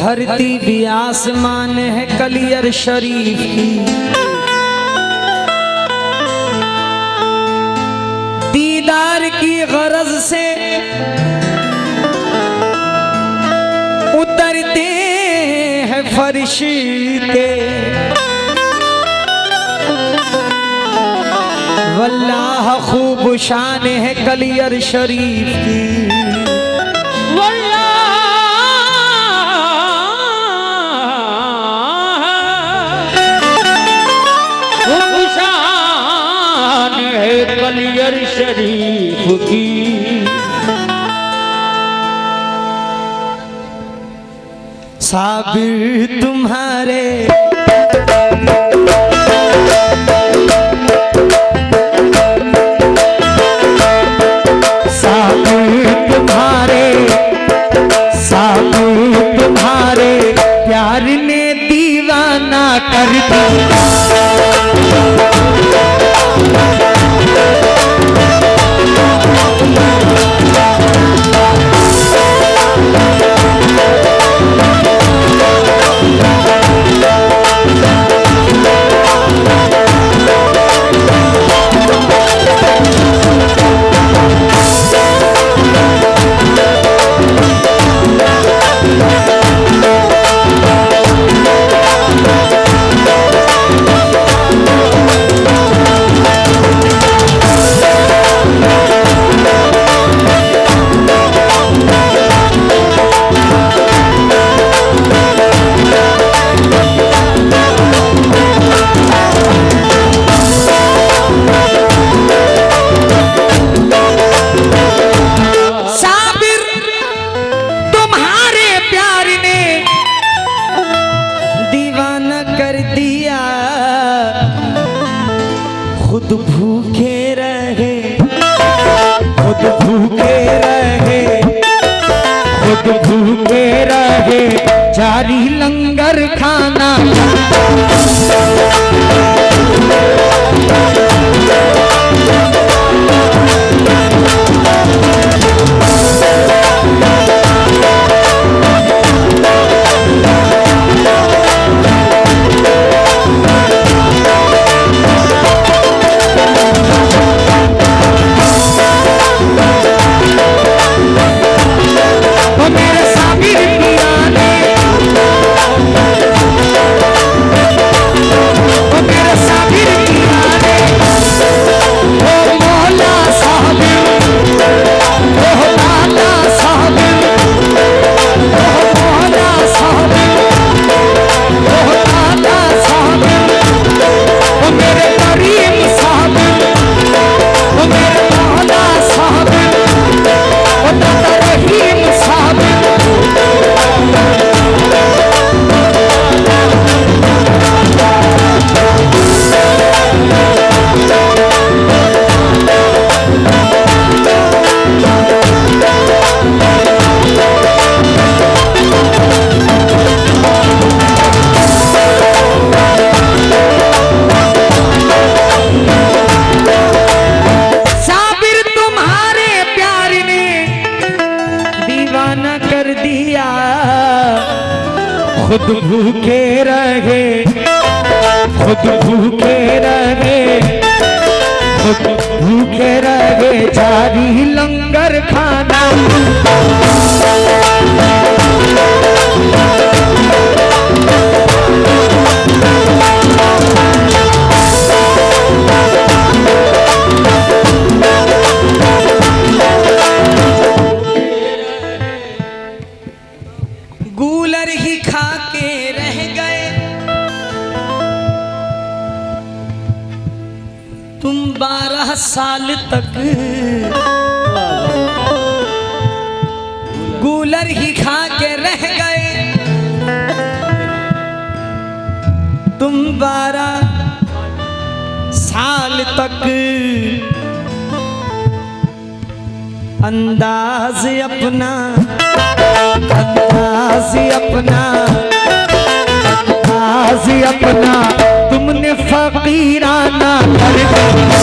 धरती भी आसमान है कलियर शरीफ की। दीदार की गरज से उतरते हैं फरिश्ते, वल्लाह खूब शान है कलियर शरीफ की। कलियर शरीफ की साबिर तुम्हारे तुम्हारे प्यार ने दीवाना कर दिया। खुद भूखे रहे, खुद भूखे रहे, खुद भूखे रहे, जारी लंगर खाना। खुद भूखे रहे, खुद भूखे रहे, खुद भूखे रहे, जारी लंगर खाना। गूलर ही खा के रह गए तुम 12 साल तक, गूलर ही खा के रह गए तुम 12 साल तक। अंदाज अपना, अंदाज अपना, अंदाज अपना तुमने फकीराना कर दिया।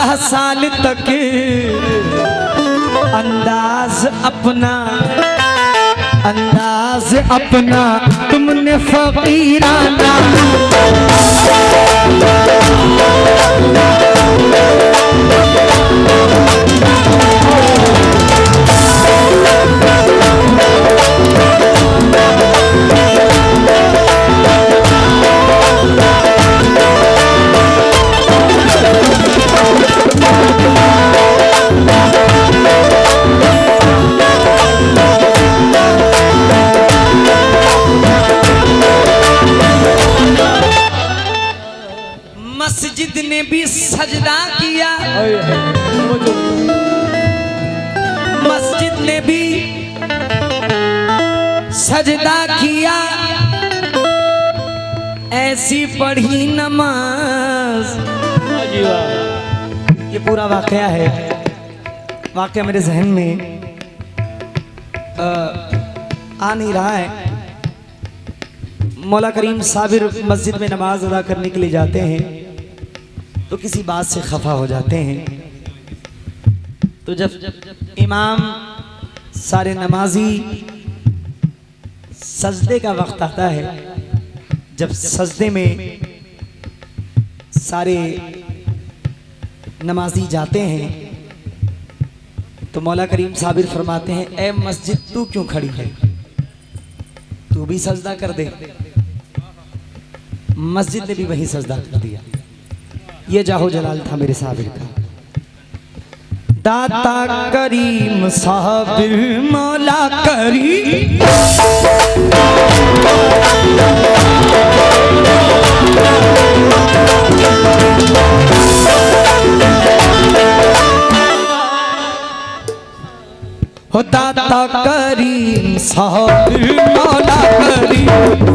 17 साल तक अंदाज अपना तुमने फकीराना मस्जिद ने भी सजदा किया, मस्जिद ने भी सजदा किया, ऐसी पढ़ी नमाज। ये पूरा वाकया है, वाकया मेरे जहन में आ नहीं रहा है। मौला करीम साबिर मस्जिद में नमाज अदा करने के लिए जाते हैं तो किसी बात से खफा हो जाते हैं। तो जब इमाम सारे नमाजी सजदे का वक्त आता है, जब सजदे में सारे नमाजी जाते हैं तो मौला करीम साबिर फरमाते हैं, ए मस्जिद तू क्यों खड़ी है, तू भी सजदा कर दे। मस्जिद ने भी वही सजदा कर दिया। ये जाहो जलाल था मेरे साबिर का। दाता करीम साबिर मौला करीम हो, दाता करीम साबिर मौला करीम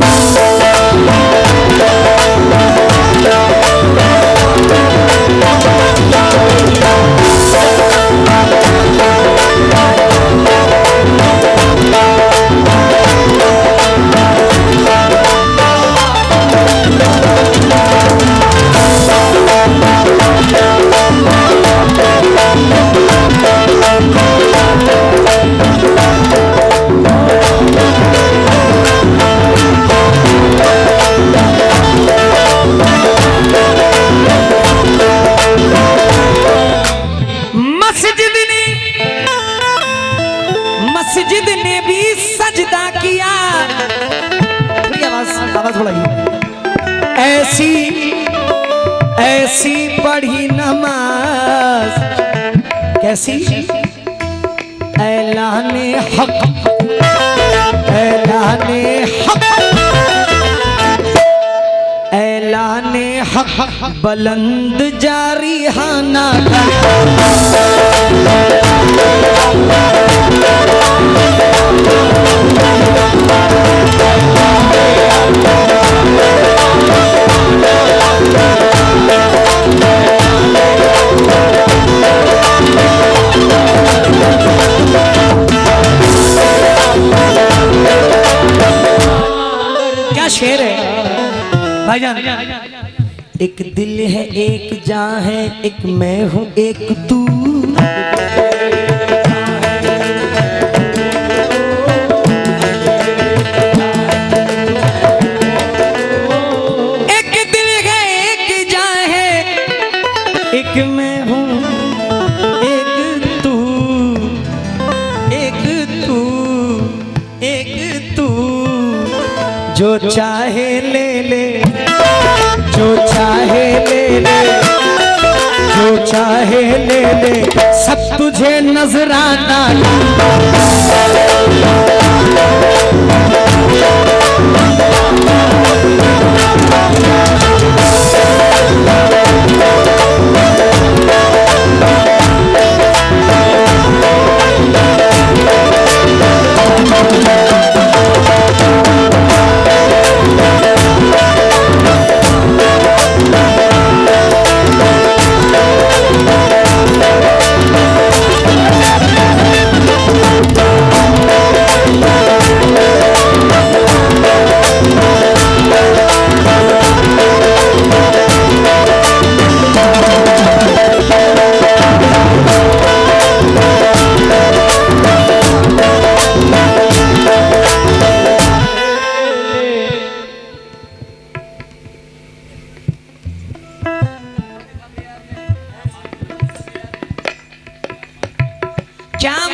मस्जिद ने भी सजदा किया। आवाज बढ़ाइए। ऐसी पढ़ी नमाज, कैसी? ऐलाने हक, ऐलाने हक, ऐलाने हक बुलंद जारी हाना। क्या शेर है भाईजान। एक दिल है, एक जान है, एक मैं हूँ, एक तू। एक दिल है, एक जान है, एक मैं हूँ, एक तू, एक तू, एक तू। जो चाहे ले ले, जो चाहे ले ले, जो चाहे ले ले, सब तुझे नजराना।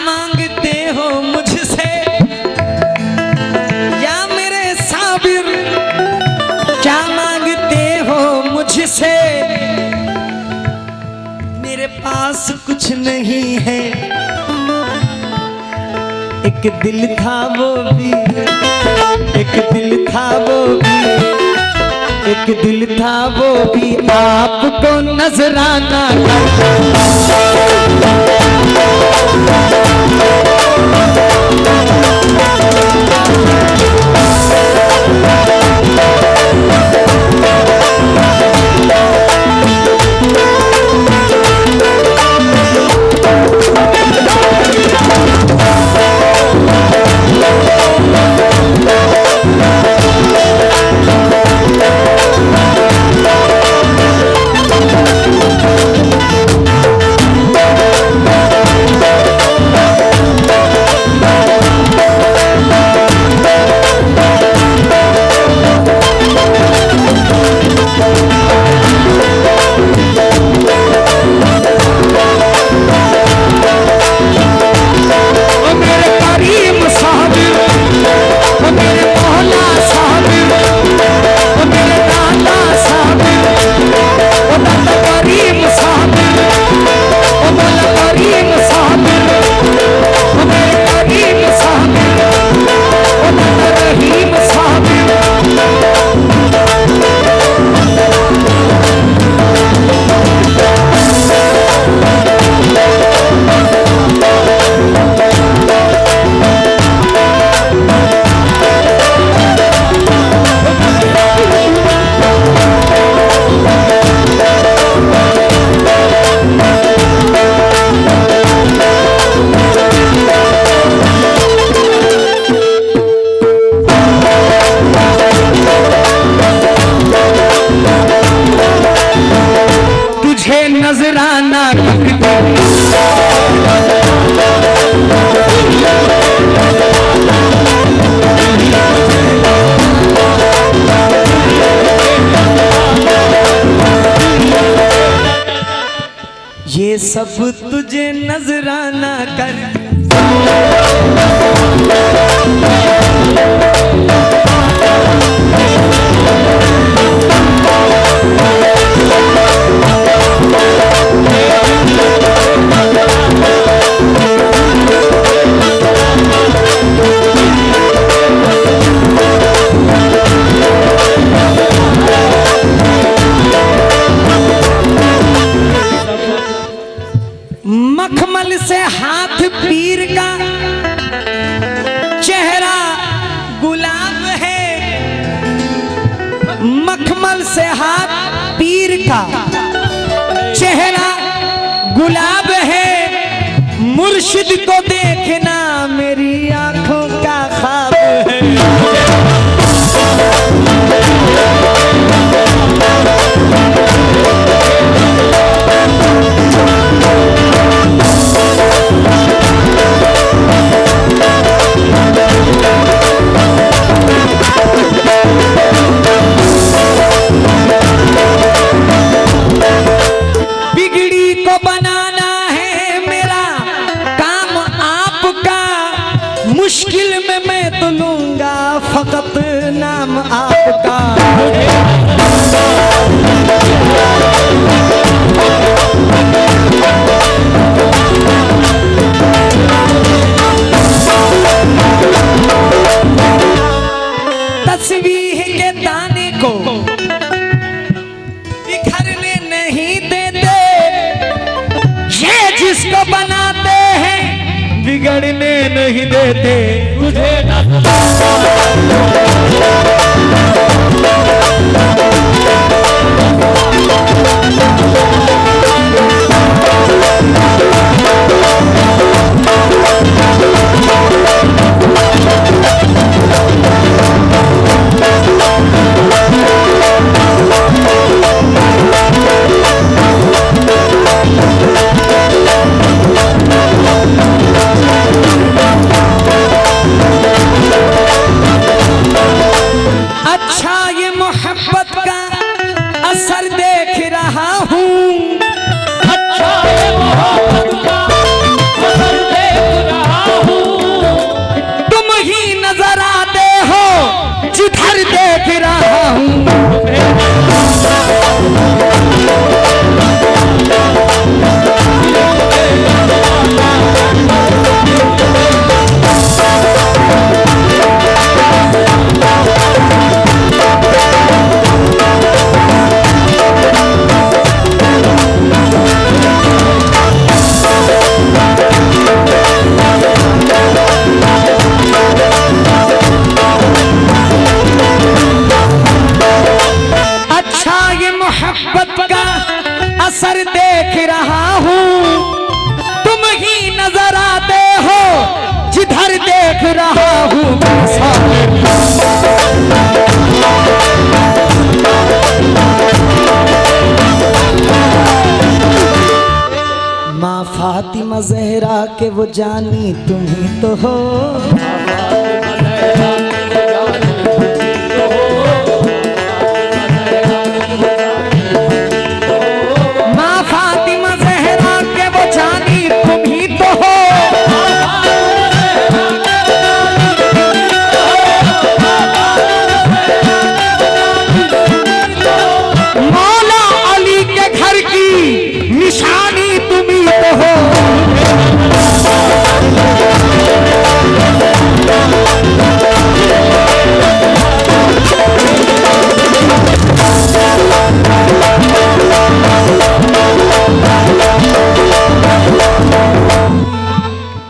मांगते हो मुझसे या मेरे साबिर, क्या मांगते हो मुझसे? मेरे पास कुछ नहीं है, एक दिल था वो भी, एक दिल था वो भी, एक दिल था वो भी आपको नजराना नजराना ये सब तुझे नजराना कर मखमल से हाथ पीर का, चेहरा गुलाब है। मखमल से हाथ पीर का, चेहरा गुलाब है। मुर्शिद को देखना मेरी आंखों का ख्वाब है। मुश्किल में मैं तो लूंगा फकत नाम आपका। तस्वीर के दाने को बिखरने नहीं देते, ये जिसको बनाते हैं बिगड़ने नहीं देते। तुझे असर देख रहा हूँ, तुम ही नजर आते हो जिधर देख रहा हूँ। माँ फातिमा जहरा के वो जानी तुम ही तो हो। माँ फातिमा जहरा के वो जानी तुम ही तो हो। मौला अली के घर की निशानी तुम ही तो हो।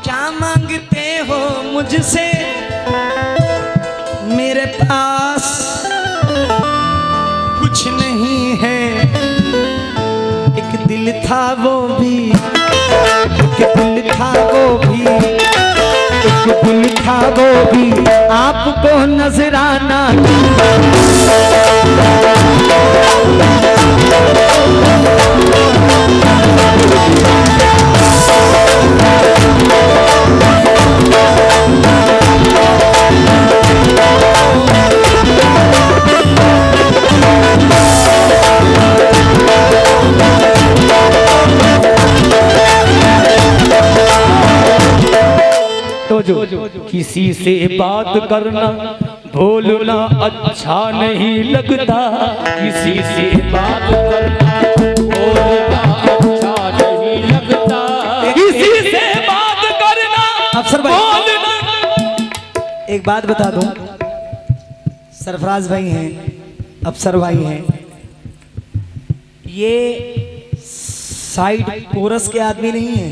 क्या मांगते हो मुझसे, मेरे पास कुछ नहीं है। एक दिल था वो भी, एक दिल था वो भी, एक दिल था वो भी आपको नजराना। तो जो किसी से बात करना भूलना अच्छा नहीं लगता, किसी से बात करना भूलना अच्छा नहीं लगता, किसी से बात करना अफसर भाई भूलना। एक बात बता दूं, सरफराज भाई हैं, अफसर भाई हैं, ये साइड कोरस के आदमी नहीं है,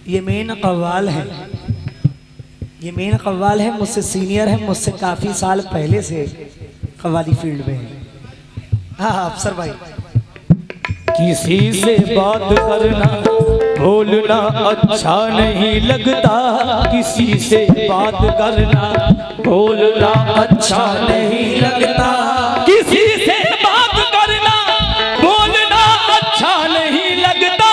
ये मेन कव्वाल है। ये मेन कव्वाल है, मुझसे सीनियर है, मुझसे काफी साल पहले से कव्वाली फील्ड में है। हाँ अफसर भाई, किसी से बात करना भूलना अच्छा नहीं लगता, किसी से बात करना भूलना अच्छा नहीं लगता, किसी से बात करना भूलना अच्छा नहीं लगता।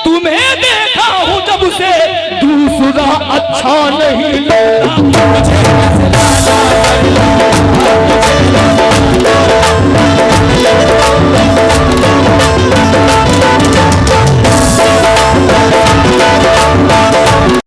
तुम्हें देखा हूँ जब से दूसरा अच्छा नहीं